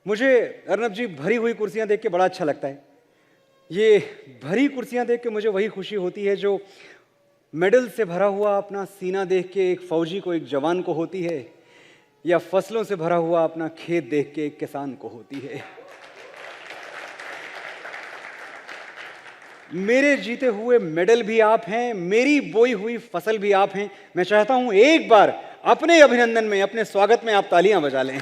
मुझे अर्नब जी भरी हुई कुर्सियां देख के बड़ा अच्छा लगता है। ये भरी कुर्सियां देख के मुझे वही खुशी होती है जो मेडल से भरा हुआ अपना सीना देख के एक फौजी को, एक जवान को होती है, या फसलों से भरा हुआ अपना खेत देख के एक किसान को होती है। मेरे जीते हुए मेडल भी आप हैं, मेरी बोई हुई फसल भी आप हैं। मैं चाहता हूं एक बार अपने अभिनंदन में, अपने स्वागत में आप तालियां बजा लें।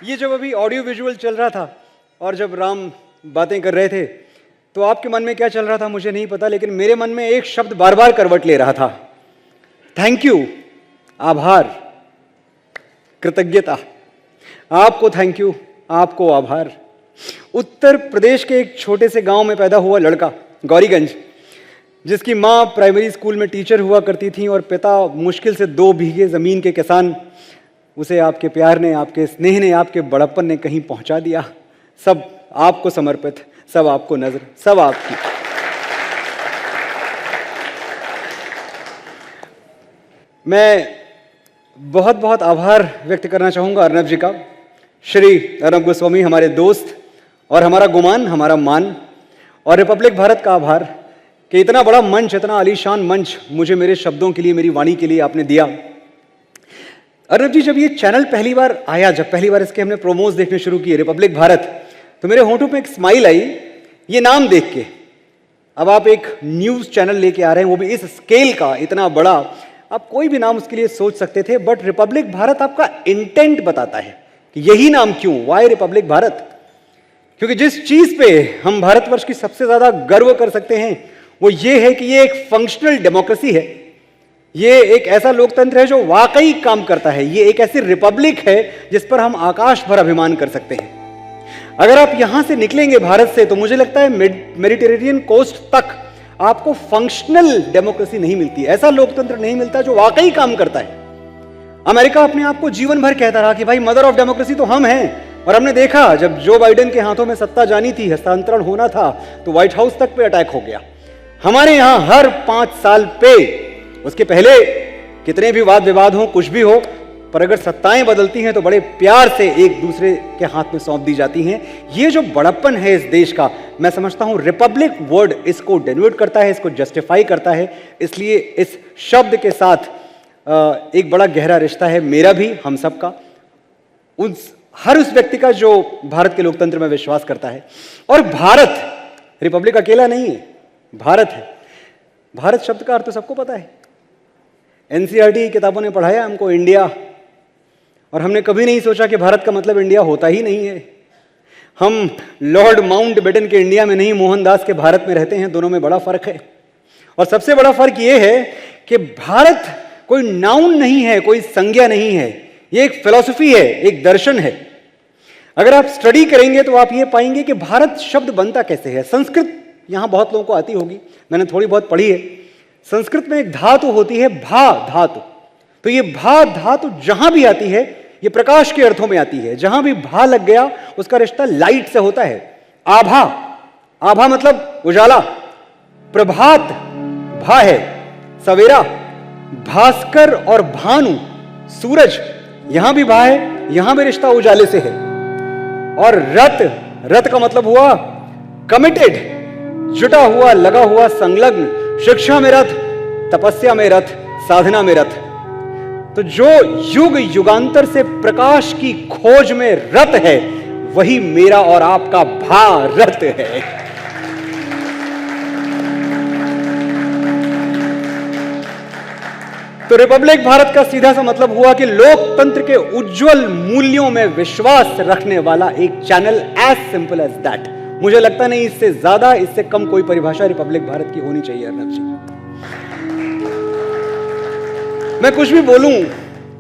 ये जब अभी ऑडियो विजुअल चल रहा था और जब राम बातें कर रहे थे तो आपके मन में क्या चल रहा था मुझे नहीं पता, लेकिन मेरे मन में एक शब्द बार बार करवट ले रहा था। थैंक यू, आभार, कृतज्ञता। आपको थैंक यू, आपको आभार। उत्तर प्रदेश के एक छोटे से गांव में पैदा हुआ लड़का गौरीगंज, जिसकी मां प्राइमरी स्कूल में टीचर हुआ करती थी और पिता मुश्किल से 2 बीघे जमीन के किसान। उसे आपके प्यार ने, आपके स्नेह ने, आपके बड़प्पन ने कहीं पहुंचा दिया। सब आपको समर्पित, सब आपको नजर, सब आपकी। मैं बहुत बहुत आभार व्यक्त करना चाहूंगा अर्नब जी का। श्री अर्नब गोस्वामी हमारे दोस्त और हमारा गुमान, हमारा मान, और रिपब्लिक भारत का आभार कि इतना बड़ा मंच, इतना आलीशान मंच मुझे मेरे शब्दों के लिए, मेरी वाणी के लिए आपने दिया। अर्नब जी, जब ये चैनल पहली बार आया, जब पहली बार इसके हमने प्रोमोज देखने शुरू किए, रिपब्लिक भारत, तो मेरे होंठों पे एक स्माइल आई ये नाम देख के। अब आप एक न्यूज़ चैनल लेके आ रहे हैं, वो भी इस स्केल का, इतना बड़ा। आप कोई भी नाम उसके लिए सोच सकते थे, बट रिपब्लिक भारत आपका इंटेंट बताता है कि यही नाम क्यों, वाई रिपब्लिक भारत। क्योंकि जिस चीज पे हम भारतवर्ष की सबसे ज्यादा गर्व कर सकते हैं वो ये है कि ये एक फंक्शनल डेमोक्रेसी है। ये एक ऐसा लोकतंत्र है जो वाकई काम करता है। ये एक ऐसी रिपब्लिक है जिस पर हम आकाश भर अभिमान कर सकते हैं। अगर आप यहां से निकलेंगे भारत से, तो मुझे लगता है मेडिटेरेनियन कोस्ट तक आपको फंक्शनल डेमोक्रेसी नहीं मिलती, ऐसा लोकतंत्र नहीं मिलता जो वाकई काम करता है। अमेरिका अपने आप को जीवन भर कहता रहा कि भाई मदर ऑफ डेमोक्रेसी तो हम हैं, और हमने देखा जब जो बाइडेन के हाथों में सत्ता जानी थी, हस्तांतरण होना था, तो व्हाइट हाउस तक पे अटैक हो गया। हमारे यहां हर 5 साल पे, उसके पहले कितने भी वाद विवाद हो, कुछ भी हो, पर अगर सत्ताएं बदलती हैं तो बड़े प्यार से एक दूसरे के हाथ में सौंप दी जाती हैं। ये जो बड़प्पन है इस देश का, मैं समझता हूं रिपब्लिक वर्ड इसको डेनोट करता है, इसको जस्टिफाई करता है। इसलिए इस शब्द के साथ एक बड़ा गहरा रिश्ता है मेरा भी, हम सब का, हर उस व्यक्ति का जो भारत के लोकतंत्र में विश्वास करता है। और भारत, रिपब्लिक अकेला नहीं है, भारत है। भारत शब्द का अर्थ तो सबको पता है। एनसीईआरटी किताबों ने पढ़ाया हमको इंडिया, और हमने कभी नहीं सोचा कि भारत का मतलब इंडिया होता ही नहीं है। हम लॉर्ड माउंटबेटन के इंडिया में नहीं, मोहनदास के भारत में रहते हैं। दोनों में बड़ा फर्क है। और सबसे बड़ा फर्क यह है कि भारत कोई नाउन नहीं है, कोई संज्ञा नहीं है, यह एक फिलॉसफी है, एक दर्शन है। अगर आप स्टडी करेंगे तो आप ये पाएंगे कि भारत शब्द बनता कैसे है। संस्कृत यहां बहुत लोगों को आती होगी, मैंने थोड़ी बहुत पढ़ी है। संस्कृत में एक धातु होती है, भा धातु। तो ये भा धातु जहां भी आती है, ये प्रकाश के अर्थों में आती है। जहां भी भा लग गया उसका रिश्ता लाइट से होता है। आभा, आभा मतलब उजाला। प्रभात भा है, सवेरा। भास्कर और भानु, सूरज, यहां भी भा है, यहां भी रिश्ता उजाले से है। और रत, रत का मतलब हुआ कमिटेड, जुटा हुआ, लगा हुआ, संलग्न। शिक्षा में रथ, तपस्या में रथ, साधना में रथ। तो जो युग युगांतर से प्रकाश की खोज में रत है, वही मेरा और आपका भारत है। तो रिपब्लिक भारत का सीधा सा मतलब हुआ कि लोकतंत्र के उज्जवल मूल्यों में विश्वास रखने वाला एक channel, as simple as that. मुझे लगता नहीं इससे ज्यादा, इससे कम कोई परिभाषा रिपब्लिक भारत की होनी चाहिए। अर्नब जी, मैं कुछ भी बोलूं,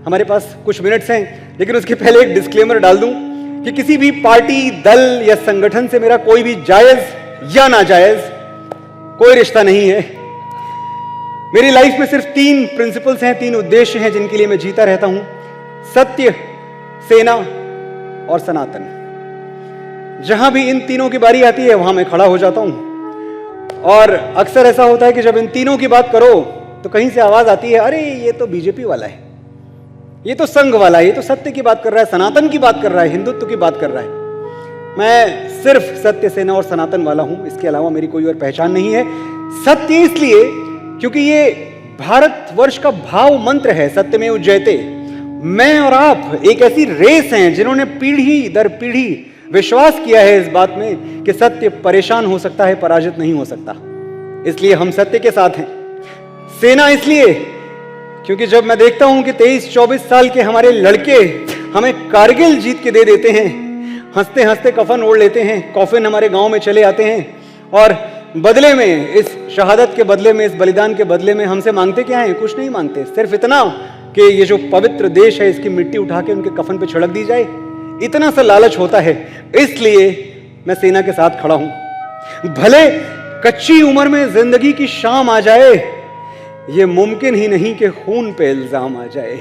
हमारे पास कुछ मिनट्स हैं, लेकिन उसके पहले एक डिस्क्लेमर डाल दूं कि किसी भी पार्टी, दल या संगठन से मेरा कोई भी जायज या नाजायज कोई रिश्ता नहीं है। मेरी लाइफ में सिर्फ 3 प्रिंसिपल्स हैं, 3 उद्देश्य हैं जिनके लिए मैं जीता रहता हूं: सत्य, सेना और सनातन। जहां भी इन तीनों की बारी आती है वहां मैं खड़ा हो जाता हूं। और अक्सर ऐसा होता है कि जब इन तीनों की बात करो तो कहीं से आवाज आती है, अरे ये तो बीजेपी वाला है, ये तो संघ वाला, ये तो सत्य की बात कर रहा है, सनातन की बात कर रहा है, हिंदुत्व की बात कर रहा है। मैं सिर्फ सत्य सेना और सनातन वाला हूं, इसके अलावा मेरी कोई और पहचान नहीं है। सत्य इसलिए क्योंकि ये भारतवर्ष का भाव मंत्र है, सत्यमेव जयते। मैं और आप एक ऐसी रेस हैं जिन्होंने पीढ़ी दर पीढ़ी विश्वास किया है इस बात में कि सत्य परेशान हो सकता है, पराजित नहीं हो सकता। इसलिए हम सत्य के साथ हैं। सेना इसलिए क्योंकि जब मैं देखता हूं कि 23-24 साल के हमारे लड़के हमें कारगिल जीत के दे देते हैं, हंसते हंसते कफन ओढ़ लेते हैं, कॉफिन हमारे गांव में चले आते हैं, और बदले में, इस शहादत के बदले में, इस बलिदान के बदले में हमसे मांगते क्या है? कुछ नहीं मांगते, सिर्फ इतना कि ये जो पवित्र देश है इसकी मिट्टी उठा के उनके कफन पे छिड़क दी जाए। इतना सा लालच होता है। इसलिए मैं सेना के साथ खड़ा हूं। भले कच्ची उम्र में जिंदगी की शाम आ जाए, ये मुमकिन ही नहीं कि खून पे इल्जाम आ जाए।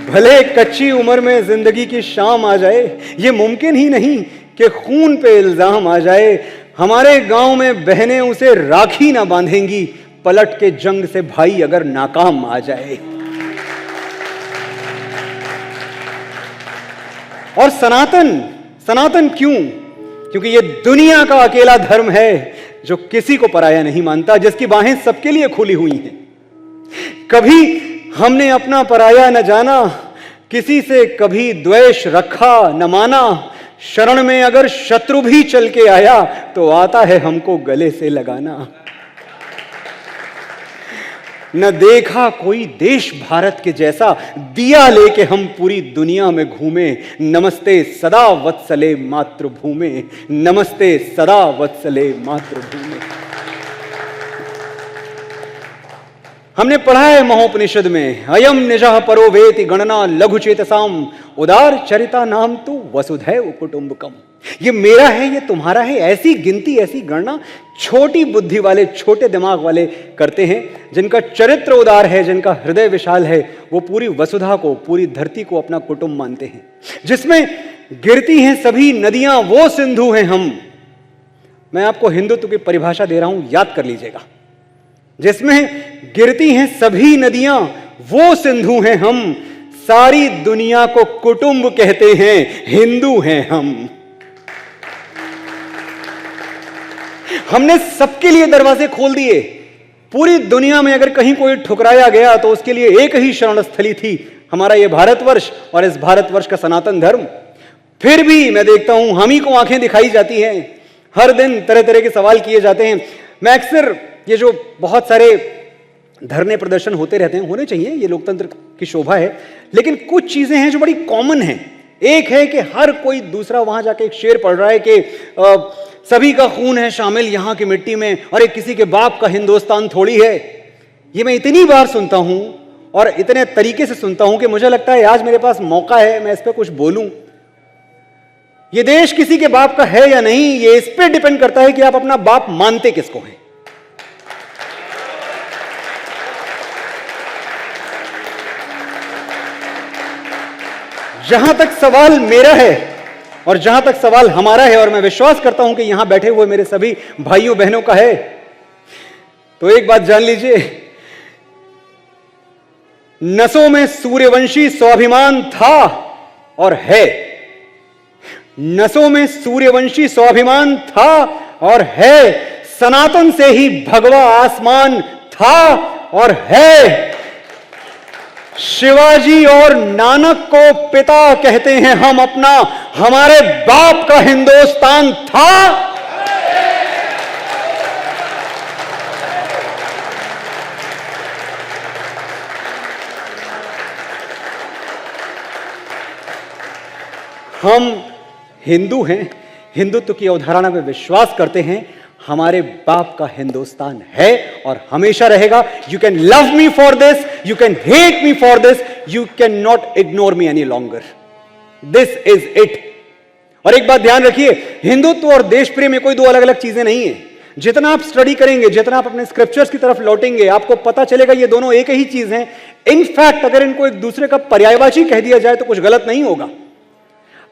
भले कच्ची उम्र में जिंदगी की शाम आ जाए, ये मुमकिन ही नहीं कि खून पे इल्जाम आ जाए। हमारे गांव में बहनें उसे राखी ना बांधेंगी, पलट के जंग से भाई अगर नाकाम आ जाए। और सनातन क्यों? क्योंकि ये दुनिया का अकेला धर्म है जो किसी को पराया नहीं मानता, जिसकी बाहें सबके लिए खुली हुई हैं। कभी हमने अपना पराया न जाना, किसी से कभी द्वेष रखा न माना। शरण में अगर शत्रु भी चल के आया तो आता है हमको गले से लगाना। न देखा कोई देश भारत के जैसा, दिया लेके हम पूरी दुनिया में घूमे। नमस्ते सदा वत्सले मातृभूमे, नमस्ते सदा वत्सले मातृभूमे। हमने पढ़ा है महोपनिषद में, अयम निजः परो वेति गणना लघु चेतसाम उदार चरिता नाम तु वसुधैव कुटुंबकम। ये मेरा है, ये तुम्हारा है, ऐसी गिनती, ऐसी गणना छोटी बुद्धि वाले, छोटे दिमाग वाले करते हैं। जिनका चरित्र उदार है, जिनका हृदय विशाल है, वो पूरी वसुधा को, पूरी धरती को अपना कुटुंब मानते हैं। जिसमें गिरती हैं सभी नदियां, वो सिंधु हैं हम। मैं आपको हिंदुत्व की परिभाषा दे रहा हूं, याद कर लीजिएगा। जिसमें गिरती हैं सभी नदियां, वो सिंधु हैं हम। सारी दुनिया को कुटुंब कहते हैं, हिंदू हैं हम। हमने सबके लिए दरवाजे खोल दिए। पूरी दुनिया में अगर कहीं कोई ठुकराया गया तो उसके लिए एक ही शरण स्थली थी, हमारा ये भारतवर्ष और इस भारतवर्ष का सनातन धर्म। फिर भी मैं देखता हूं हम ही को आंखें दिखाई जाती हैं। हर दिन तरह तरह के सवाल किए जाते हैं। मैं अक्सर ये जो बहुत सारे धरने प्रदर्शन होते रहते हैं, होने चाहिए, ये लोकतंत्र की शोभा है, लेकिन कुछ चीजें हैं जो बड़ी कॉमन हैं। एक है कि हर कोई दूसरा वहां जाके एक शेर पढ़ रहा है कि सभी का खून है शामिल यहां की मिट्टी में, और एक किसी के बाप का हिंदुस्तान थोड़ी है। ये मैं इतनी बार सुनता हूं और इतने तरीके से सुनता हूं कि मुझे लगता है आज मेरे पास मौका है, मैं इस पर कुछ बोलूं। ये देश किसी के बाप का है या नहीं, ये इस पर डिपेंड करता है कि आप अपना बाप मानते किसको हैं। जहां तक सवाल मेरा है और जहां तक सवाल हमारा है, और मैं विश्वास करता हूं कि यहां बैठे हुए मेरे सभी भाइयों बहनों का है, तो एक बात जान लीजिए, नसों में सूर्यवंशी स्वाभिमान था और है। नसों में सूर्यवंशी स्वाभिमान था और है। सनातन से ही भगवा आसमान था और है। शिवाजी और नानक को पिता कहते हैं हम अपना, हमारे बाप का हिंदुस्तान था। हम हिंदू हैं, हिंदुत्व की अवधारणा में विश्वास करते हैं। हमारे बाप का हिंदुस्तान है और हमेशा रहेगा। You can love me for this, you can hate me for this, you can not ignore me any longer. This is it. और एक बात ध्यान रखिए, हिंदुत्व और देश प्रेम में कोई दो अलग अलग चीजें नहीं है। जितना आप स्टडी करेंगे, जितना आप अपने स्क्रिप्चर्स की तरफ लौटेंगे, आपको पता चलेगा ये दोनों एक ही चीज है। इनफैक्ट अगर इनको एक दूसरे का पर्यायवाची कह दिया जाए तो कुछ गलत नहीं होगा।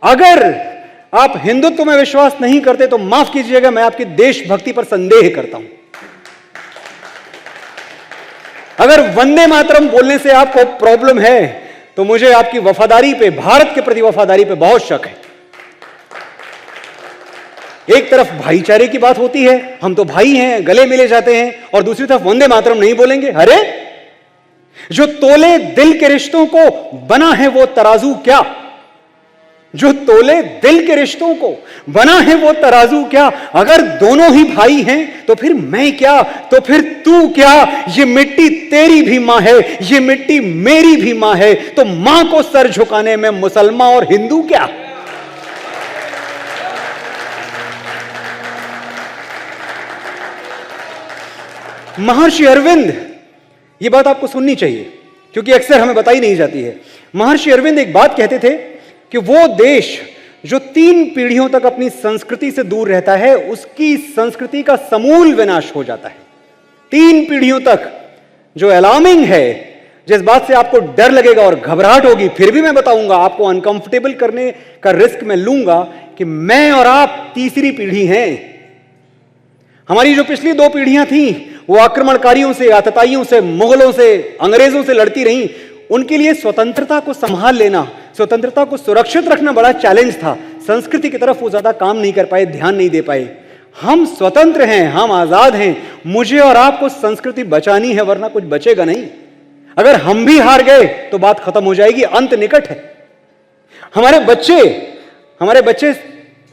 अगर आप हिंदुत्व में विश्वास नहीं करते तो माफ कीजिएगा, मैं आपकी देशभक्ति पर संदेह करता हूं। अगर वंदे मातरम बोलने से आपको प्रॉब्लम है तो मुझे आपकी वफादारी पे, भारत के प्रति वफादारी पे बहुत शक है। एक तरफ भाईचारे की बात होती है, हम तो भाई हैं, गले मिले जाते हैं, और दूसरी तरफ वंदे मातरम नहीं बोलेंगे। अरे जो तोले दिल के रिश्तों को बना है वो तराजू क्या, जो तोले दिल के रिश्तों को बना है वो तराजू क्या। अगर दोनों ही भाई हैं तो फिर मैं क्या, तो फिर तू क्या। ये मिट्टी तेरी भी मां है, ये मिट्टी मेरी भी मां है, तो मां को सर झुकाने में मुसलमान और हिंदू क्या। महर्षि अरविंद, ये बात आपको सुननी चाहिए क्योंकि अक्सर हमें बताई नहीं जाती है। महर्षि अरविंद एक बात कहते थे कि वो देश जो 3 पीढ़ियों तक अपनी संस्कृति से दूर रहता है उसकी संस्कृति का समूल विनाश हो जाता है। 3 पीढ़ियों तक, जो अलार्मिंग है, जिस बात से आपको डर लगेगा और घबराहट होगी, फिर भी मैं बताऊंगा, आपको अनकंफर्टेबल करने का रिस्क मैं लूंगा कि मैं और आप तीसरी पीढ़ी हैं। हमारी जो पिछली 2 पीढ़ियां थी वो आक्रमणकारियों से, आतताइयों से, मुगलों से, अंग्रेजों से लड़ती रहीं। उनके लिए स्वतंत्रता को संभाल लेना, स्वतंत्रता को सुरक्षित रखना बड़ा चैलेंज था। संस्कृति की तरफ वो ज्यादा काम नहीं कर पाए, ध्यान नहीं दे पाए। हम स्वतंत्र हैं, हम आजाद हैं, मुझे और आपको संस्कृति बचानी है, वरना कुछ बचेगा नहीं। अगर हम भी हार गए तो बात खत्म हो जाएगी, अंत निकट है। हमारे बच्चे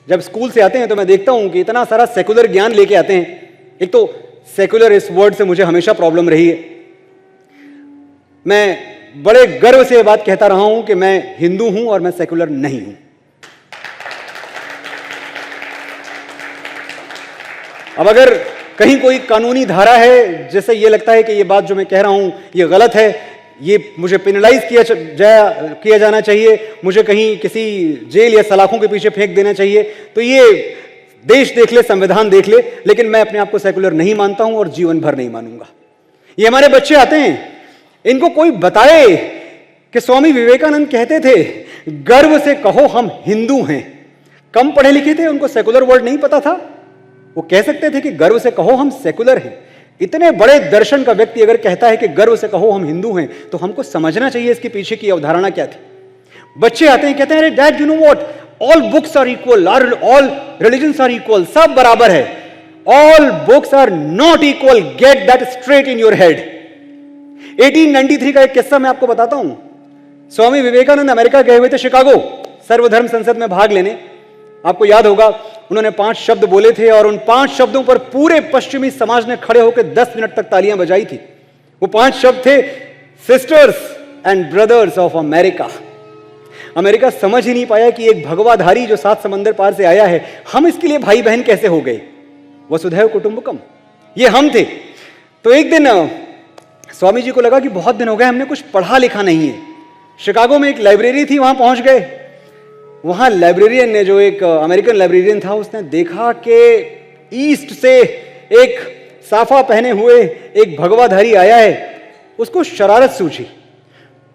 जब स्कूल से आते हैं तो मैं देखता हूं कि इतना सारा सेकुलर ज्ञान लेके आते हैं। एक तो सेकुलर इस वर्ड से मुझे हमेशा प्रॉब्लम रही है। मैं बड़े गर्व से यह बात कहता रहा हूं कि मैं हिंदू हूं और मैं सेकुलर नहीं हूं। अब अगर कहीं कोई कानूनी धारा है जिससे यह लगता है कि यह बात जो मैं कह रहा हूं यह गलत है, ये मुझे पेनलाइज किया जाना चाहिए, मुझे कहीं किसी जेल या सलाखों के पीछे फेंक देना चाहिए, तो ये देश देख ले, संविधान देख ले, लेकिन मैं अपने आप को सेकुलर नहीं मानता हूं और जीवन भर नहीं मानूंगा। ये हमारे बच्चे आते हैं, इनको कोई बताए कि स्वामी विवेकानंद कहते थे गर्व से कहो हम हिंदू हैं। कम पढ़े लिखे थे, उनको सेकुलर वर्ड नहीं पता था, वो कह सकते थे कि गर्व से कहो हम सेकुलर हैं। इतने बड़े दर्शन का व्यक्ति अगर कहता है कि गर्व से कहो हम हिंदू हैं, तो हमको समझना चाहिए इसके पीछे की अवधारणा क्या थी। बच्चे आते हैं, कहते हैं अरे dad you know what, all books are equal, all religions are equal, सब बराबर है। All books are not equal, get that straight in your head. 1893 का एक किस्सा मैं आपको बताता हूं। स्वामी विवेकानंद अमेरिका गए हुए थे, शिकागो, सर्वधर्म संसद में भाग लेने। आपको याद होगा उन्होंने 5 शब्द बोले थे और उन 5 शब्दों पर पूरे पश्चिमी समाज ने खड़े होकर 10 मिनट तक तालियां बजाई थी। वो 5 शब्द थे, sisters and brothers of America. America समझ ही नहीं पाया कि एक भगवाधारी जो 7 समंदर पार से आया है, हम इसके लिए भाई बहन कैसे हो गए। वसुधैव कुटुंबकम, ये हम थे। तो एक दिन स्वामी जी को लगा कि बहुत दिन हो गए हमने कुछ पढ़ा लिखा नहीं है। शिकागो में एक लाइब्रेरी थी, वहां पहुंच गए। वहां लाइब्रेरियन ने, जो एक अमेरिकन लाइब्रेरियन था, उसने देखा कि ईस्ट से एक साफा पहने हुए एक भगवाधारी आया है। उसको शरारत सूझी।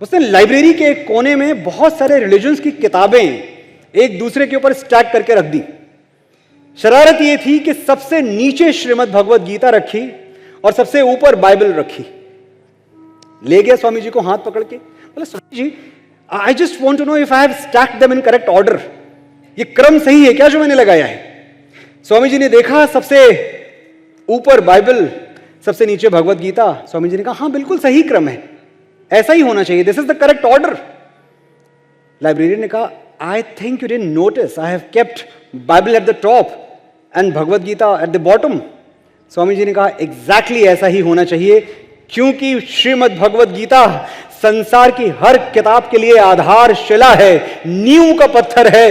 उसने लाइब्रेरी के एक कोने में बहुत सारे रिलीजन्स की किताबें एक दूसरे के ऊपर स्टैक करके रख दी। शरारत यह थी कि सबसे नीचे श्रीमद् भगवद गीता रखी और सबसे ऊपर बाइबल रखी। ले गया स्वामी जी को हाथ पकड़ के, बोला Swami ji I just want to know if I have stacked them in correct order, ये क्रम सही है क्या जो मैंने लगाया है। स्वामी जी ने देखा, सबसे ऊपर बाइबल, सबसे नीचे भगवद गीता। स्वामी जी ने कहा हाँ बिल्कुल सही क्रम है, ऐसा ही होना चाहिए, this is the correct order. Librarian ने कहा I think you didn't notice I have kept Bible at the top and Bhagavad Gita at the bottom. Swami ji ने कहा एग्जैक्टली ऐसा ही होना चाहिए, क्योंकि श्रीमद् भगवद गीता संसार की हर किताब के लिए आधारशिला है, नींव का पत्थर है।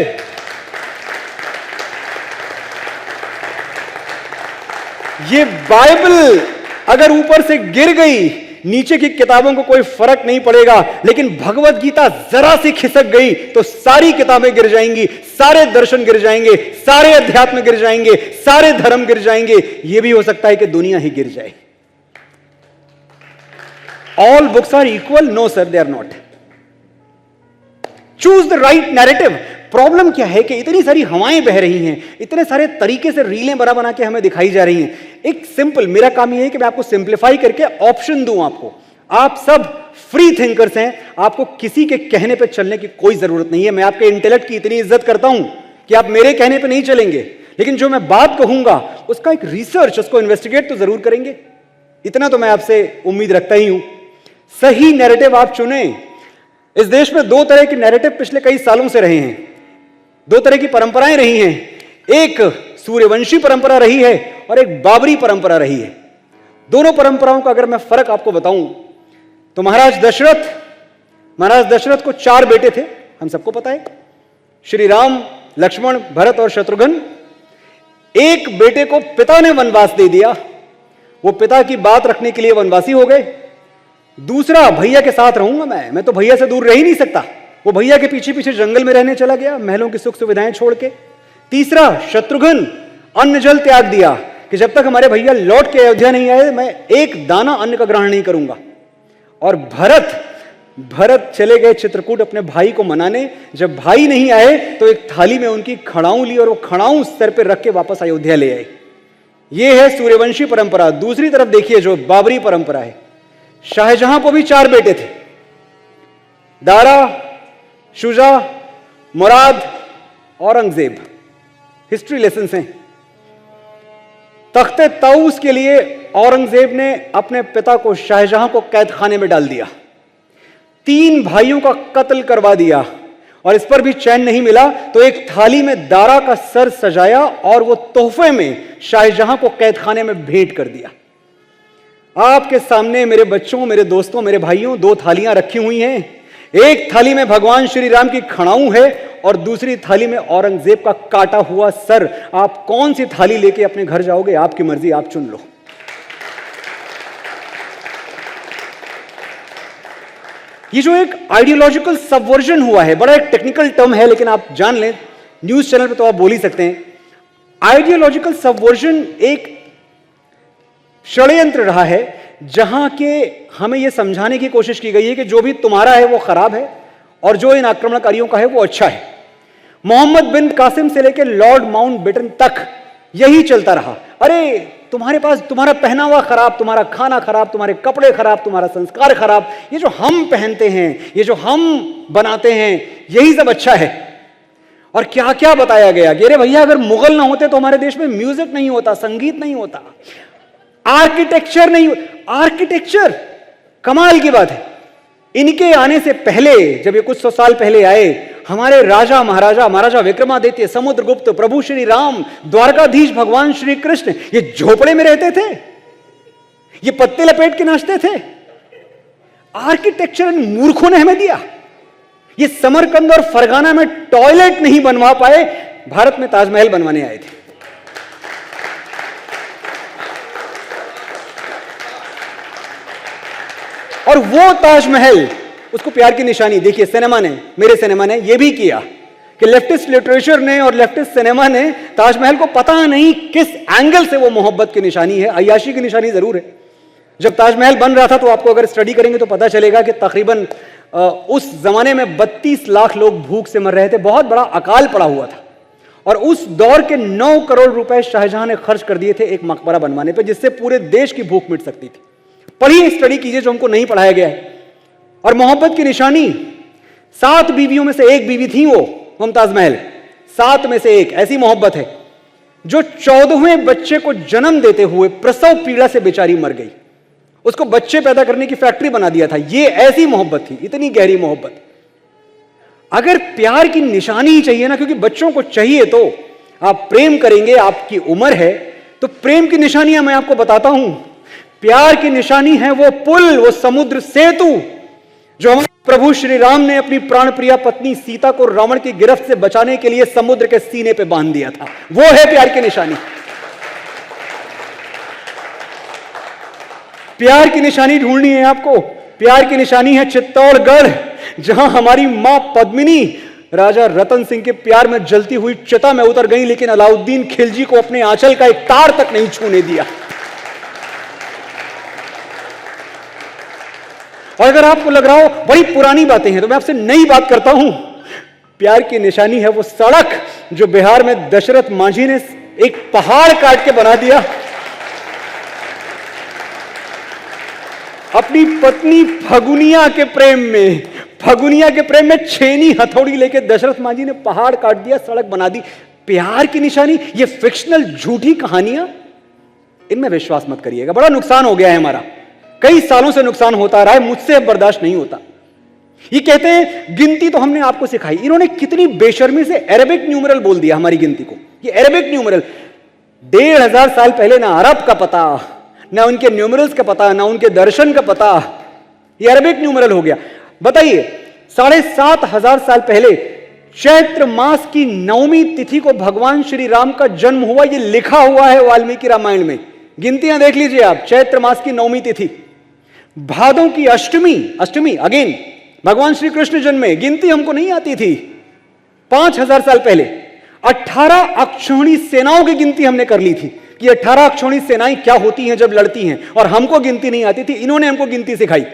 ये बाइबल अगर ऊपर से गिर गई, नीचे की किताबों को कोई फर्क नहीं पड़ेगा, लेकिन भगवद गीता जरा सी खिसक गई तो सारी किताबें गिर जाएंगी, सारे दर्शन गिर जाएंगे, सारे अध्यात्म गिर जाएंगे, सारे धर्म गिर जाएंगे। यह भी हो सकता है कि दुनिया ही गिर जाए। All books are equal? No sir, they are not. Choose the right narrative. Problem क्या है कि इतनी सारी हवाएं बह रही हैं, इतने सारे तरीके से रीलें बना के हमें दिखाई जा रही हैं। एक सिंपल, मेरा काम यह है कि मैं आपको सिंप्लीफाई करके ऑप्शन दूं आपको। आप सब फ्री थिंकर्स हैं, आपको किसी के कहने पे चलने की कोई जरूरत नहीं है। मैं आपके इंटेलेक्ट की इतनी इज्जत करता हूं कि आप मेरे कहने पे नहीं चलेंगे, लेकिन जो मैं बात कहूंगा उसका एक रिसर्च, उसको इन्वेस्टिगेट तो जरूर करेंगे। इतना तो मैं आपसे उम्मीद रखता ही हूं। सही नैरेटिव आप चुने। इस देश में दो तरह के नैरेटिव पिछले कई सालों से रहे हैं, दो तरह की परंपराएं रही हैं। एक सूर्यवंशी परंपरा रही है और एक बाबरी परंपरा रही है। दोनों परंपराओं का अगर मैं फर्क आपको बताऊं तो महाराज दशरथ को 4 बेटे थे, हम सबको पता है, श्री राम, लक्ष्मण, भरत और शत्रुघ्न। एक बेटे को पिता ने वनवास दे दिया, वो पिता की बात रखने के लिए वनवासी हो गए। दूसरा, भैया के साथ रहूंगा मैं तो भैया से दूर रह ही नहीं सकता, वो भैया के पीछे पीछे जंगल में रहने चला गया, महलों की सुख सुविधाएं छोड़ के। तीसरा, शत्रुघ्न, अन्न जल त्याग दिया कि जब तक हमारे भैया लौट के अयोध्या नहीं आए मैं एक दाना अन्न का ग्रहण नहीं करूंगा। और भरत चले गए चित्रकूट अपने भाई को मनाने। जब भाई नहीं आए तो एक थाली में उनकी खड़ाऊं ली और वो खड़ाऊं सर पे रख के वापस अयोध्या ले आए। ये है सूर्यवंशी परंपरा। दूसरी तरफ देखिए जो बाबरी परंपरा है, शाहजहां को भी 4 बेटे थे, दारा, शुजा, मुराद, औरंगजेब। हिस्ट्री लेसन्स हैं। तख्ते ताऊस के लिए औरंगजेब ने अपने पिता को शाहजहां को कैद खाने में डाल दिया, 3 भाइयों का कत्ल करवा दिया और इस पर भी चैन नहीं मिला तो एक थाली में दारा का सर सजाया और वो तोहफे में शाहजहां को कैद खाने में भेंट कर दिया। आपके सामने मेरे बच्चों, मेरे दोस्तों, मेरे भाइयों, 2 थालियां रखी हुई हैं। एक थाली में भगवान श्री राम की खड़ाऊं है और दूसरी थाली में औरंगजेब का काटा हुआ सर। आप कौन सी थाली लेके अपने घर जाओगे, आपकी मर्जी, आप चुन लो। ये जो एक आइडियोलॉजिकल सबवर्जन हुआ है, बड़ा एक टेक्निकल टर्म है लेकिन आप जान लें, न्यूज चैनल पे तो आप बोल ही सकते हैं। आइडियोलॉजिकल सबवर्जन एक षड्यंत्र रहा है जहां के हमें यह समझाने की कोशिश की गई है कि जो भी तुम्हारा है वो खराब है और जो इन आक्रमणकारियों का है वो अच्छा है। मोहम्मद बिन कासिम से लेकर लॉर्ड माउंटबेटन तक यही चलता रहा। अरे तुम्हारे पास, तुम्हारा पहनावा खराब, तुम्हारा खाना खराब, तुम्हारे कपड़े खराब, तुम्हारा संस्कार खराब, ये जो हम पहनते हैं, ये जो हम बनाते हैं, यही सब अच्छा है। और क्या क्या बताया गया कि अरे भैया अगर मुगल ना होते तो हमारे देश में म्यूजिक नहीं होता, संगीत नहीं होता, आर्किटेक्चर नहीं। आर्किटेक्चर कमाल की बात है। इनके आने से पहले, जब ये कुछ 100 साल पहले आए, हमारे राजा महाराजा विक्रमादित्य, समुद्रगुप्त, प्रभु श्री राम, द्वारकाधीश भगवान श्री कृष्ण, ये झोपड़े में रहते थे, ये पत्ते लपेट के नाचते थे। आर्किटेक्चर इन मूर्खों ने हमें दिया। ये समरकंद और फरगाना में टॉयलेट नहीं बनवा पाए, भारत में ताजमहल बनवाने आए थे। और वो ताजमहल, उसको प्यार की निशानी, देखिए सिनेमा ने, मेरे सिनेमा ने यह भी किया कि लेफ्टिस्ट लिटरेचर ने और लेफ्टिस्ट सिनेमा ने ताजमहल को पता नहीं किस एंगल से वो मोहब्बत की निशानी है, अय्याशी की निशानी जरूर है। जब ताजमहल बन रहा था तो आपको अगर स्टडी करेंगे तो पता चलेगा कि तकरीबन उस जमाने में 32 लाख लोग भूख से मर रहे थे, बहुत बड़ा अकाल पड़ा हुआ था। और उस दौर के 9 करोड़ रुपए शाहजहां ने खर्च कर दिए थे एक मकबरा बनवाने पे, जिससे पूरे देश की भूख मिट सकती थी। पढ़िए, स्टडी कीजिए जो हमको नहीं पढ़ाया गया है। और मोहब्बत की निशानी, 7 बीवियों में से एक बीवी थी वो मुमताज महल, 7 में से एक। ऐसी मोहब्बत है जो 14वें बच्चे को जन्म देते हुए प्रसव पीड़ा से बेचारी मर गई, उसको बच्चे पैदा करने की फैक्ट्री बना दिया था। ये ऐसी मोहब्बत थी, इतनी गहरी मोहब्बत। अगर प्यार की निशानी ही चाहिए ना, क्योंकि बच्चों को चाहिए, तो आप प्रेम करेंगे, आपकी उम्र है, तो प्रेम की निशानियां मैं आपको बताता हूं। प्यार की निशानी है वो पुल, वो समुद्र सेतु जो हमारे प्रभु श्री राम ने अपनी प्राण प्रिया पत्नी सीता को रावण की गिरफ्त से बचाने के लिए समुद्र के सीने पे बांध दिया था। वो है प्यार की निशानी। प्यार की निशानी ढूंढनी है आपको। प्यार की निशानी है चित्तौड़गढ़, जहां हमारी मां पद्मिनी राजा रतन सिंह के प्यार में जलती हुई चिता में उतर गई, लेकिन अलाउद्दीन खिलजी को अपने आंचल का एक तार तक नहीं छूने दिया। और अगर आपको लग रहा हो बड़ी पुरानी बातें हैं, तो मैं आपसे नई बात करता हूं। प्यार की निशानी है वो सड़क जो बिहार में दशरथ मांझी ने एक पहाड़ काट के बना दिया। अपनी पत्नी फगुनिया के प्रेम में, फगुनिया के प्रेम में छेनी हथौड़ी लेके दशरथ मांझी ने पहाड़ काट दिया, सड़क बना दी। प्यार की निशानी, ये फिक्शनल झूठी कहानियां, इनमें विश्वास मत करिएगा। बड़ा नुकसान हो गया है हमारा, कई सालों से नुकसान होता रहा है, मुझसे अब बर्दाश्त नहीं होता। ये कहते हैं गिनती तो हमने आपको सिखाई, इन्होंने कितनी बेशर्मी से अरेबिक न्यूमरल बोल दिया हमारी गिनती को। ये अरेबिक न्यूमरल 1500 साल पहले ना अरब का पता, ना उनके न्यूमरल्स का पता, ना उनके दर्शन का पता, ये अरेबिक न्यूमरल हो गया। बताइए 7500 साल पहले चैत्र मास की 9वीं तिथि को भगवान श्री राम का जन्म हुआ, ये लिखा हुआ है वाल्मीकि रामायण में। गिनतियां देख लीजिए आप, चैत्र मास की 9वीं तिथि, भादों की अष्टमी, अष्टमी अगेन भगवान श्री कृष्ण जन्मे, गिनती हमको नहीं आती थी। 5000 साल पहले 18 अक्षौहिणी सेनाओं की गिनती हमने कर ली थी कि 18 अक्षौहिणी सेनाएं क्या होती हैं जब लड़ती हैं, और हमको गिनती नहीं आती थी, इन्होंने हमको गिनती सिखाई।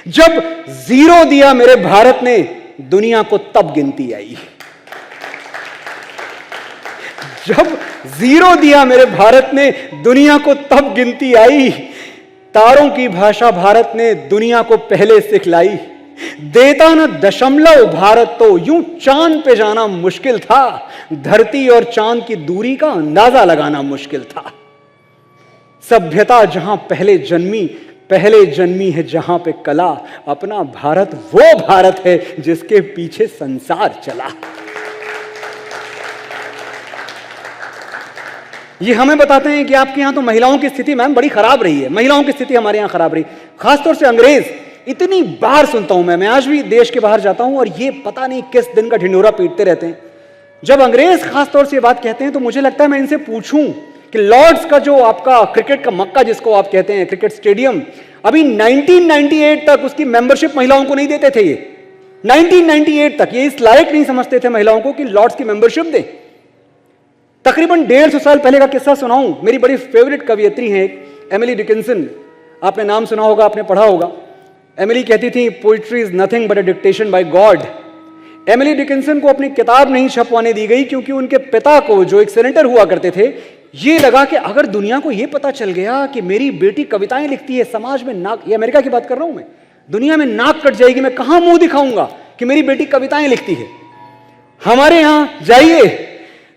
जब 0 दिया मेरे भारत ने, दुनिया को तब गिनती आई। जब 0 दिया मेरे भारत ने, दुनिया को तब गिनती आई। तारों की भाषा भारत ने दुनिया को पहले सिखलाई। देता न दशमलव भारत तो यूं चांद पे जाना मुश्किल था, धरती और चांद की दूरी का अंदाजा लगाना मुश्किल था। सभ्यता जहां पहले जन्मी है जहां पे कला, अपना भारत वो भारत है जिसके पीछे संसार चला। ये हमें बताते हैं कि आपके यहां तो महिलाओं की स्थिति मैम बड़ी खराब रही है, महिलाओं की स्थिति हमारे यहां खराब रही, खासतौर से अंग्रेज। इतनी बार सुनता हूं मैं आज भी देश के बाहर जाता हूं और ये पता नहीं किस दिन का ढिंढोरा पीटते रहते हैं। जब अंग्रेज खासतौर से ये बात कहते हैं तो मुझे लगता है मैं इनसे पूछूं कि लॉर्ड्स का जो आपका क्रिकेट का मक्का जिसको आप कहते हैं, क्रिकेट स्टेडियम, अभी 1998 तक उसकी मेंबरशिप महिलाओं को नहीं देते थे। ये 1998 तक ये इस लायक नहीं समझते थे महिलाओं को कि लॉर्ड्स की मेंबरशिप दें। तकरीबन 150 साल पहले का किस्सा सुनाऊं। मेरी बड़ी फेवरेट कवियत्री हैं एमिली डिकिंसन, आपने नाम सुना होगा, आपने पढ़ा होगा। एमिली कहती थी poetry is nothing but a dictation by God. Emily Dickinson को अपनी किताब नहीं छपवाने दी गई क्योंकि उनके पिता को, जो एक सेनेटर हुआ करते थे, ये लगा कि अगर दुनिया को ये पता चल गया कि मेरी बेटी कविताएं लिखती है, समाज में नाक, ये अमेरिका की बात कर रहा हूं मैं, दुनिया में नाक कट जाएगी, मैं कहां मुंह दिखाऊंगा कि मेरी बेटी कविताएं लिखती है। हमारे यहां जाइए,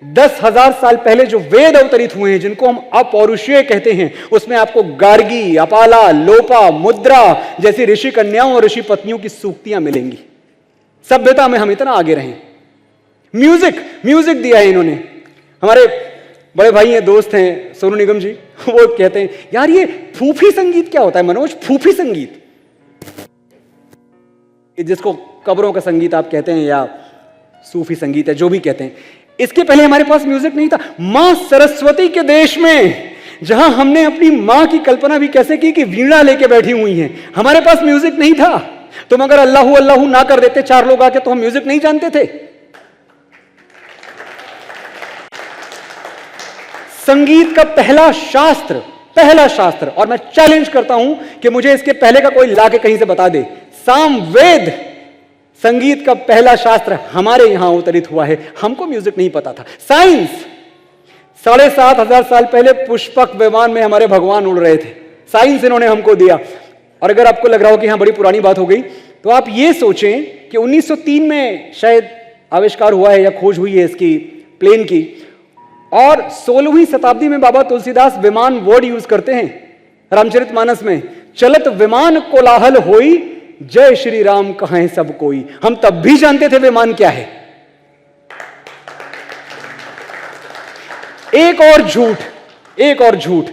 10,000 साल पहले जो वेद अवतरित हुए हैं, जिनको हम अपौरुषेय कहते हैं, उसमें आपको गार्गी, अपाला, लोपा, मुद्रा जैसी ऋषि कन्याओं और ऋषि पत्नियों की सूक्तियां मिलेंगी। सभ्यता में हम इतना आगे रहे। म्यूजिक दिया है इन्होंने। हमारे बड़े भाई हैं, दोस्त हैं सोनू निगम जी, वो कहते हैं यार ये फूफी संगीत क्या होता है मनोज, फूफी संगीत, जिसको कब्रों का संगीत आप कहते हैं या सूफी संगीत है, जो भी कहते हैं। इसके पहले हमारे पास म्यूजिक नहीं था। मां सरस्वती के देश में, जहां हमने अपनी मां की कल्पना भी कैसे की कि वीणा लेके बैठी हुई हैं, हमारे पास म्यूजिक नहीं था। तुम अगर अल्लाहू अल्लाहू ना कर देते 4 लोग आके तो हम म्यूजिक नहीं जानते थे। संगीत का पहला शास्त्र, और मैं चैलेंज करता हूं कि मुझे इसके पहले का कोई लाके कहीं से बता दे, सामवेद संगीत का पहला शास्त्र हमारे यहां अवतरित हुआ है। हमको म्यूजिक नहीं पता था। साइंस, 7,500 साल पहले पुष्पक विमान में हमारे भगवान उड़ रहे थे, साइंस इन्होंने हमको दिया। और अगर आपको लग रहा हो कि यहां बड़ी पुरानी बात हो गई, तो आप ये सोचें कि 1903 में शायद आविष्कार हुआ है या खोज हुई है इसकी, प्लेन की, और 16वीं शताब्दी में बाबा तुलसीदास विमान वर्ड यूज करते हैं रामचरितमानस में, चलत विमान कोलाहल होई, जय श्री राम कहें सब कोई। हम तब भी जानते थे विमान क्या है। एक और झूठ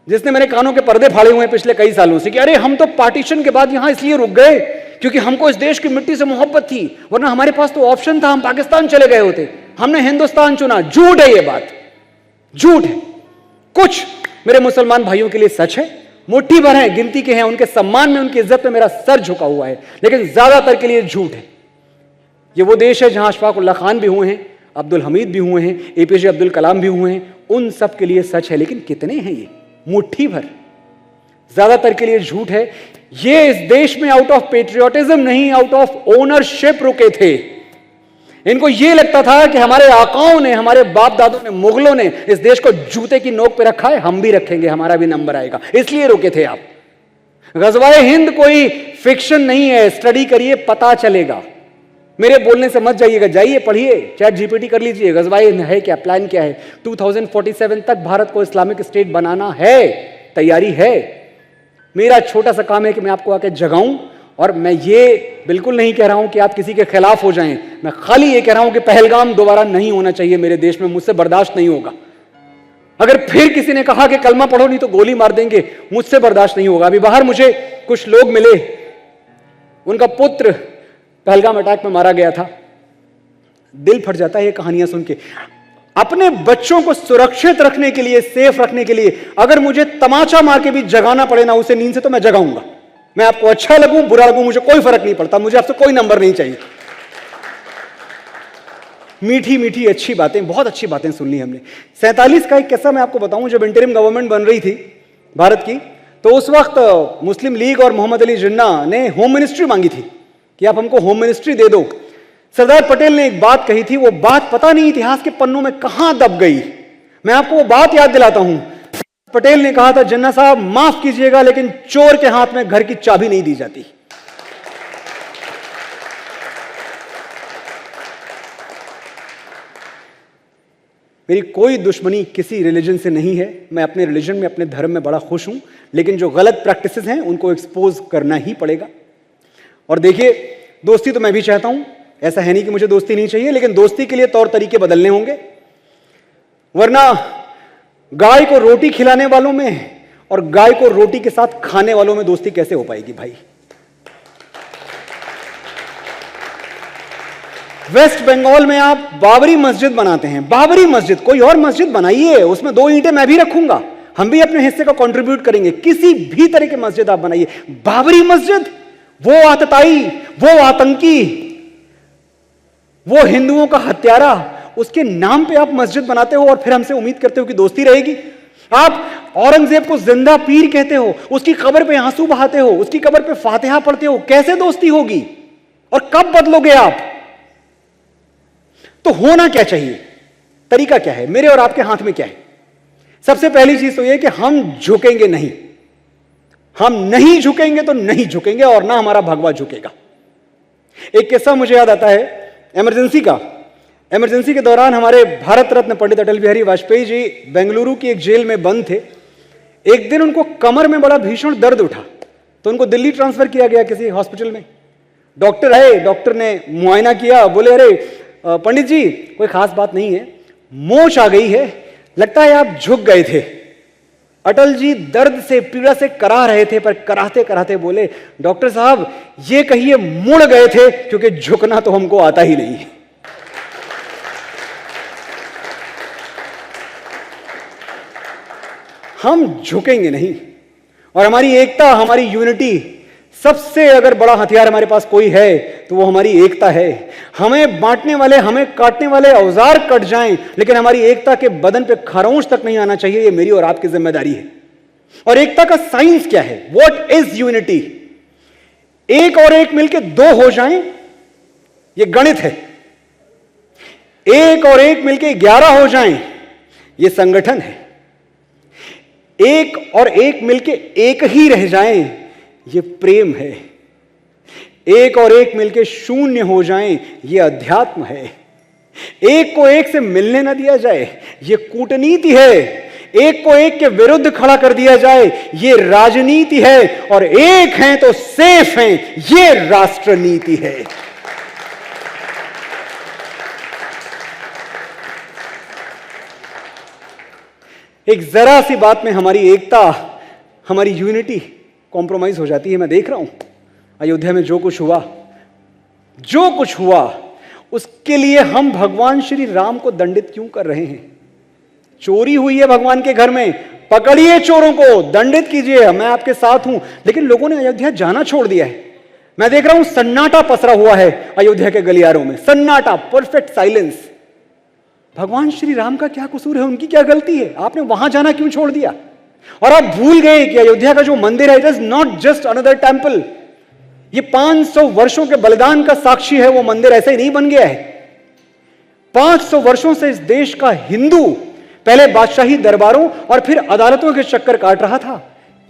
जिसने मेरे कानों के पर्दे फाड़े हुए हैं पिछले कई सालों से, कि अरे हम तो पार्टीशन के बाद यहां इसलिए रुक गए क्योंकि हमको इस देश की मिट्टी से मोहब्बत थी, वरना हमारे पास तो ऑप्शन था, हम पाकिस्तान चले गए होते, हमने हिंदुस्तान चुना। झूठ है, ये बात झूठ है। कुछ मेरे मुसलमान भाइयों के लिए सच है, मुट्ठी भर है, गिनती के हैं, उनके सम्मान में, उनकी इज्जत में मेरा सर झुका हुआ है, लेकिन ज्यादातर के लिए झूठ है। ये वो देश है जहां अशफाक उल्लाह खान भी हुए हैं, अब्दुल हमीद भी हुए हैं, एपीजे अब्दुल कलाम भी हुए हैं, उन सब के लिए सच है, लेकिन कितने हैं? ये मुट्ठी भर, ज्यादातर के लिए झूठ है। ये इस देश में आउट ऑफ पेट्रियोटिज्म नहीं, आउट ऑफ ओनरशिप रुके थे। इनको ये लगता था कि हमारे आकाओं ने, हमारे बाप दादों ने, मुगलों ने इस देश को जूते की नोक पे रखा है, हम भी रखेंगे, हमारा भी नंबर आएगा, इसलिए रुके थे आप। गजवाए हिंद कोई फिक्शन नहीं है, स्टडी करिए पता चलेगा। मेरे बोलने से मत जाइएगा, जाइए पढ़िए, चैट जीपीटी कर लीजिए, गजवाए हिंद है क्या, प्लान क्या है। 2047 तक भारत को इस्लामिक स्टेट बनाना है, तैयारी है। मेरा छोटा सा काम है कि मैं आपको आके जगाऊं, और मैं ये बिल्कुल नहीं कह रहा हूं कि आप किसी के खिलाफ हो जाएं, मैं खाली ये कह रहा हूं कि पहलगाम दोबारा नहीं होना चाहिए मेरे देश में, मुझसे बर्दाश्त नहीं होगा। अगर फिर किसी ने कहा कि कलमा पढ़ो नहीं तो गोली मार देंगे, मुझसे बर्दाश्त नहीं होगा। अभी बाहर मुझे कुछ लोग मिले, उनका पुत्र पहलगाम अटैक में मारा गया था। दिल फट जाता है ये कहानियां सुन के। अपने बच्चों को सुरक्षित रखने के लिए, सेफ रखने के लिए, अगर मुझे तमाचा मार के भी जगाना पड़े ना उसे नींद से, तो मैं जगाऊंगा। मैं आपको अच्छा लगूं बुरा लगूं मुझे कोई फर्क नहीं पड़ता, मुझे आपसे कोई नंबर नहीं चाहिए। मीठी मीठी अच्छी बातें, बहुत अच्छी बातें सुन ली हमने। 47 का एक किस्सा मैं आपको बताऊं, जब इंटरिम गवर्नमेंट बन रही थी भारत की, तो उस वक्त मुस्लिम लीग और मोहम्मद अली जिन्ना ने होम मिनिस्ट्री मांगी थी कि आप हमको होम मिनिस्ट्री दे दो। सरदार पटेल ने एक बात कही थी, वो बात पता नहीं इतिहास के पन्नों में कहां दब गई। मैं आपको वो बात याद दिलाता हूं। पटेल ने कहा था, जिन्ना साहब माफ कीजिएगा लेकिन चोर के हाथ में घर की चाबी नहीं दी जाती। मेरी कोई दुश्मनी किसी रिलीजन से नहीं है, मैं अपने रिलीजन में, अपने धर्म में बड़ा खुश हूं, लेकिन जो गलत प्रैक्टिसेस हैं उनको एक्सपोज करना ही पड़ेगा। और देखिए, दोस्ती तो मैं भी चाहता हूं, ऐसा है नहीं कि मुझे दोस्ती नहीं चाहिए, लेकिन दोस्ती के लिए तौर तरीके बदलने होंगे। वरना गाय को रोटी खिलाने वालों में और गाय को रोटी के साथ खाने वालों में दोस्ती कैसे हो पाएगी भाई। वेस्ट बंगाल में आप बाबरी मस्जिद बनाते हैं, बाबरी मस्जिद, कोई और मस्जिद बनाइए, उसमें 2 ईंटें मैं भी रखूंगा, हम भी अपने हिस्से का कंट्रीब्यूट करेंगे। किसी भी तरह की मस्जिद आप बनाइए, बाबरी मस्जिद, वो आतताई, वो आतंकी, वो हिंदुओं का हत्यारा, उसके नाम पे आप मस्जिद बनाते हो और फिर हमसे उम्मीद करते हो कि दोस्ती रहेगी। आप औरंगजेब को जिंदा पीर कहते हो, उसकी कब्र पे आंसू बहाते हो, उसकी कब्र पे फातिहा पढ़ते हो, कैसे दोस्ती होगी और कब बदलोगे आप। तो होना क्या चाहिए, तरीका क्या है, मेरे और आपके हाथ में क्या है। सबसे पहली चीज तो यह कि हम झुकेंगे नहीं, हम नहीं झुकेंगे तो नहीं झुकेंगे, और ना हमारा भगवा झुकेगा। एक किस्सा मुझे याद आता है इमरजेंसी का। इमरजेंसी के दौरान हमारे भारत रत्न पंडित अटल बिहारी वाजपेयी जी बेंगलुरु की एक जेल में बंद थे। एक दिन उनको कमर में बड़ा भीषण दर्द उठा, तो उनको दिल्ली ट्रांसफर किया गया किसी हॉस्पिटल में। डॉक्टर आए, डॉक्टर ने मुआयना किया, बोले अरे पंडित जी कोई खास बात नहीं है, मोच आ गई है, लगता है आप झुक गए थे। अटल जी दर्द से, पीड़ा से करा रहे थे, पर कराते कराते बोले, डॉक्टर साहब ये कहिए मुड़ गए थे, क्योंकि झुकना तो हमको आता ही नहीं। हम झुकेंगे नहीं, और हमारी एकता, हमारी यूनिटी, सबसे अगर बड़ा हथियार हमारे पास कोई है तो वो हमारी एकता है। हमें बांटने वाले, हमें काटने वाले औजार कट जाएं, लेकिन हमारी एकता के बदन पे खरोंच तक नहीं आना चाहिए। ये मेरी और आपकी जिम्मेदारी है। और एकता का साइंस क्या है, व्हाट इज यूनिटी। 1 और 1 मिलकर 2 हो जाएं, ये गणित है। 1 और 1 मिलकर 11 हो जाएं, ये संगठन है। 1 और 1 मिलकर 1 ही रह जाएं, ये प्रेम है। 1 और 1 मिलकर 0 हो जाएं, ये अध्यात्म है। 1 को 1 से मिलने ना दिया जाए, ये कूटनीति है। 1 को 1 के विरुद्ध खड़ा कर दिया जाए, ये राजनीति है। और 1 हैं तो सेफ हैं, ये राष्ट्रनीति है। एक जरा सी बात में हमारी एकता, हमारी यूनिटी कॉम्प्रोमाइज हो जाती है। मैं देख रहा हूं अयोध्या में जो कुछ हुआ, उसके लिए हम भगवान श्री राम को दंडित क्यों कर रहे हैं। चोरी हुई है भगवान के घर में, पकड़िए चोरों को, दंडित कीजिए, मैं आपके साथ हूं। लेकिन लोगों ने अयोध्या जाना छोड़ दिया है। मैं देख रहा हूं सन्नाटा पसरा हुआ है अयोध्या के गलियारों में, सन्नाटा, परफेक्ट साइलेंस। भगवान श्री राम का क्या कसूर है, उनकी क्या गलती है, आपने वहां जाना क्यों छोड़ दिया। और आप भूल गए कि अयोध्या का जो मंदिर है, it is not just another temple. ये 500 वर्षों के बलिदान का साक्षी है। वो मंदिर ऐसे ही नहीं बन गया है। 500 वर्षों से इस देश का हिंदू पहले बादशाही दरबारों और फिर अदालतों के चक्कर काट रहा था।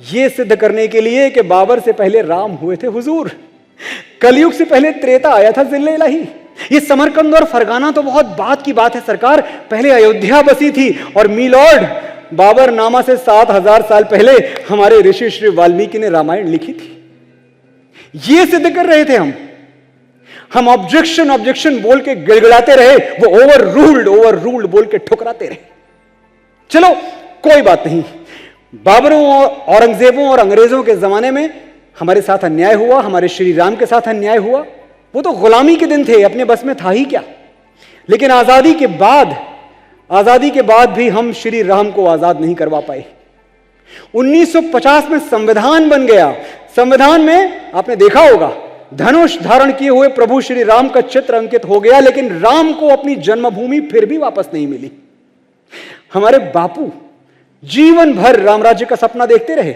ये सिद्ध करने के लिए कि बाबर से पहले राम हुए थे हुजूर, कलयुग से पहले त्रेता आया था जिल्ले इलाही। ये समरकंद और फरगाना तो बहुत बात की बात है सरकार, पहले अयोध्या बसी थी और मीलॉर्ड बाबर नामा से 7000 साल पहले हमारे ऋषि श्री वाल्मीकि ने रामायण लिखी थी। ये सिद्ध कर रहे थे हम ऑब्जेक्शन ऑब्जेक्शन बोल के गिड़गिड़ाते रहे, वो ओवर रूल्ड बोल के ठुकराते रहे। चलो कोई बात नहीं, बाबरों और औरंगजेबों और अंग्रेजों के जमाने में हमारे साथ अन्याय हुआ, हमारे श्री राम के साथ अन्याय हुआ, वो तो गुलामी के दिन थे, अपने बस में था ही क्या। लेकिन आजादी के बाद भी हम श्री राम को आजाद नहीं करवा पाए। 1950 में संविधान बन गया, संविधान में आपने देखा होगा धनुष धारण किए हुए प्रभु श्री राम का चित्र अंकित हो गया, लेकिन राम को अपनी जन्मभूमि फिर भी वापस नहीं मिली। हमारे बापू जीवन भर राम राज्य का सपना देखते रहे,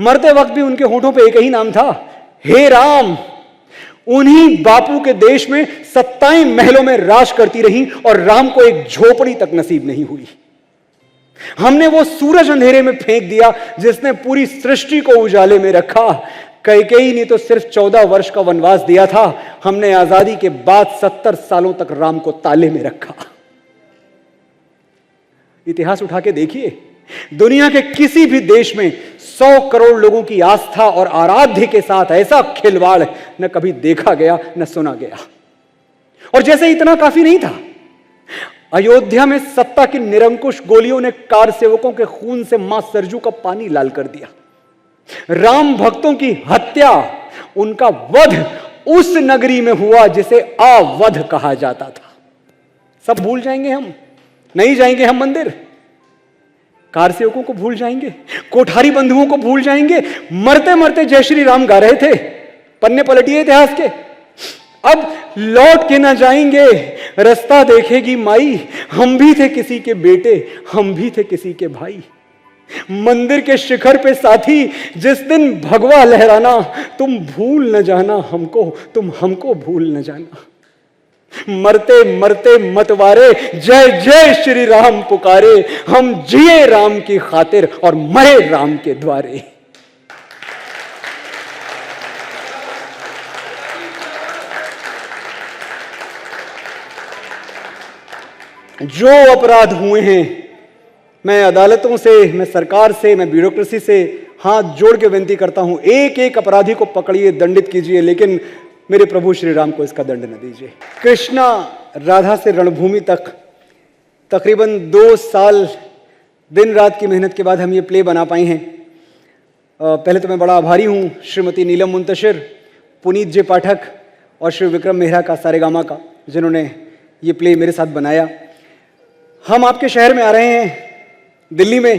मरते वक्त भी उनके होठों पे एक ही नाम था, हे राम। उन्हीं बापू के देश में सत्ताएं महलों में राज करती रही और राम को एक झोपड़ी तक नसीब नहीं हुई। हमने वो सूरज अंधेरे में फेंक दिया जिसने पूरी सृष्टि को उजाले में रखा। कैकेयी ने तो सिर्फ 14 वर्ष का वनवास दिया था, हमने आजादी के बाद 70 सालों तक राम को ताले में रखा। इतिहास उठा के देखिए, दुनिया के किसी भी देश में 100 करोड़ लोगों की आस्था और आराध्य के साथ ऐसा खिलवाड़ न कभी देखा गया न सुना गया। और जैसे इतना काफी नहीं था, अयोध्या में सत्ता की निरंकुश गोलियों ने कार सेवकों के खून से मां सरजू का पानी लाल कर दिया। राम भक्तों की हत्या, उनका वध उस नगरी में हुआ जिसे अवध कहा जाता था। सब भूल जाएंगे हम, नहीं जाएंगे हम मंदिर, कार सेवकों को भूल जाएंगे, कोठारी बंधुओं को भूल जाएंगे, मरते मरते जय श्री राम गा रहे थे, पन्ने पलटिए इतिहास के। अब लौट के ना जाएंगे, रास्ता देखेगी माई, हम भी थे किसी के बेटे, हम भी थे किसी के भाई। मंदिर के शिखर पे साथी जिस दिन भगवा लहराना, तुम भूल न जाना हमको, तुम हमको भूल न जाना। मरते मरते मतवारे जय जय श्री राम पुकारे, हम जिए राम की खातिर और मरे राम के द्वारे। जो अपराध हुए हैं, मैं अदालतों से, मैं सरकार से, मैं ब्यूरोक्रेसी से हाथ जोड़ के विनती करता हूं, एक एक अपराधी को पकड़िए, दंडित कीजिए, लेकिन मेरे प्रभु श्री राम को इसका दंड न दीजिए। कृष्णा राधा से रणभूमि तक तकरीबन 2 साल दिन रात की मेहनत के बाद हम ये प्ले बना पाए हैं। पहले तो मैं बड़ा आभारी हूं श्रीमती नीलम मुंतशिर, पुनीत जे पाठक और श्री विक्रम मेहरा का, सारेगामा का, जिन्होंने ये प्ले मेरे साथ बनाया। हम आपके शहर में आ रहे हैं दिल्ली में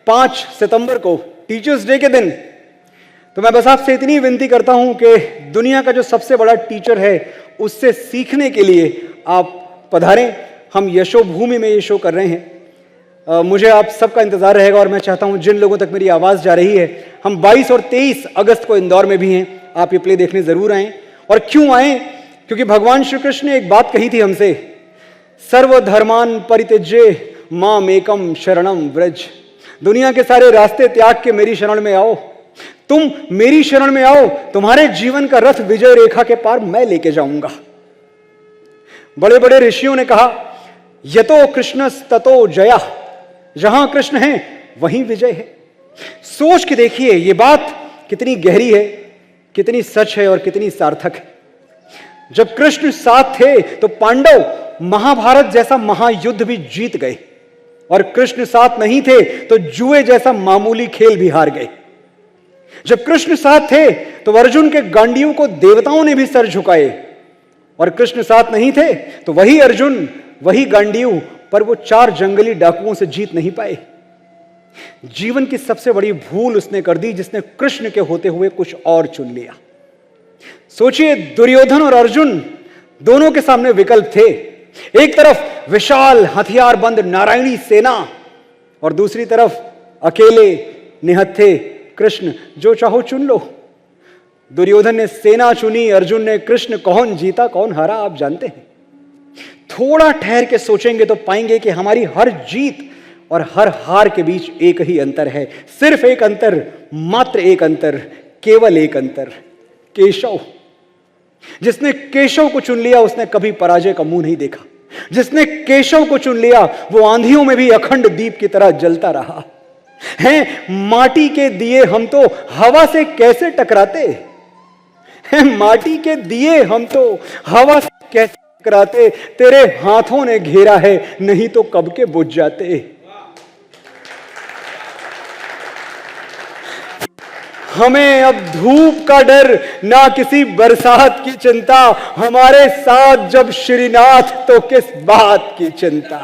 5 सितंबर को, टीचर्स डे के दिन। तो मैं बस आपसे इतनी विनती करता हूं कि दुनिया का जो सबसे बड़ा टीचर है उससे सीखने के लिए आप पधारें। हम यशोभूमि में ये शो कर रहे हैं। मुझे आप सबका इंतजार रहेगा और मैं चाहता हूं जिन लोगों तक मेरी आवाज़ जा रही है, हम 22 और 23 अगस्त को इंदौर में भी हैं, आप ये प्ले देखने ज़रूर आएँ। और क्यों आएँ? क्योंकि भगवान श्री कृष्ण ने एक बात कही थी हमसे, सर्वधर्मान परित्यज्य माम एकम शरणम व्रज। दुनिया के सारे रास्ते त्याग के मेरी शरण में आओ, तुम मेरी शरण में आओ, तुम्हारे जीवन का रथ विजय रेखा के पार मैं लेके जाऊंगा। बड़े बड़े ऋषियों ने कहा, यतो कृष्ण ततो जया, जहां कृष्ण है वहीं विजय है। सोच के देखिए ये बात कितनी गहरी है, कितनी सच है और कितनी सार्थक है। जब कृष्ण साथ थे तो पांडव महाभारत जैसा महायुद्ध भी जीत गए, और कृष्ण साथ नहीं थे तो जुए जैसा मामूली खेल भी हार गए। जब कृष्ण साथ थे तो अर्जुन के गांडियों को देवताओं ने भी सर झुकाए, और कृष्ण साथ नहीं थे तो वही अर्जुन, वही गांडियों, पर वो 4 जंगली डाकुओं से जीत नहीं पाए। जीवन की सबसे बड़ी भूल उसने कर दी जिसने कृष्ण के होते हुए कुछ और चुन लिया। सोचिए, दुर्योधन और अर्जुन दोनों के सामने विकल्प थे। एक तरफ विशाल हथियारबंद नारायणी सेना और दूसरी तरफ अकेले निहत्थे कृष्ण, जो चाहो चुन लो। दुर्योधन ने सेना चुनी, अर्जुन ने कृष्ण। कौन जीता कौन हारा आप जानते हैं। थोड़ा ठहर के सोचेंगे तो पाएंगे कि हमारी हर जीत और हर हार के बीच एक ही अंतर है, सिर्फ एक अंतर, मात्र एक अंतर, केवल एक अंतर, केशव। जिसने केशव को चुन लिया उसने कभी पराजय का मुंह नहीं देखा। जिसने केशव को चुन लिया वो आंधियों में भी अखंड दीप की तरह जलता रहा। हैं माटी के दिए हम तो हवा से कैसे टकराते, हैं माटी के दिए हम तो हवा से कैसे टकराते, तेरे हाथों ने घेरा है नहीं तो कब के बुझ जाते। हमें अब धूप का डर, ना किसी बरसात की चिंता, हमारे साथ जब श्रीनाथ तो किस बात की चिंता।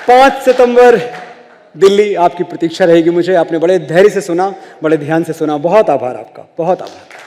5 सितंबर दिल्ली आपकी प्रतीक्षा रहेगी मुझे। आपने बड़े धैर्य से सुना, बड़े ध्यान से सुना। बहुत आभार आपका, बहुत आभार।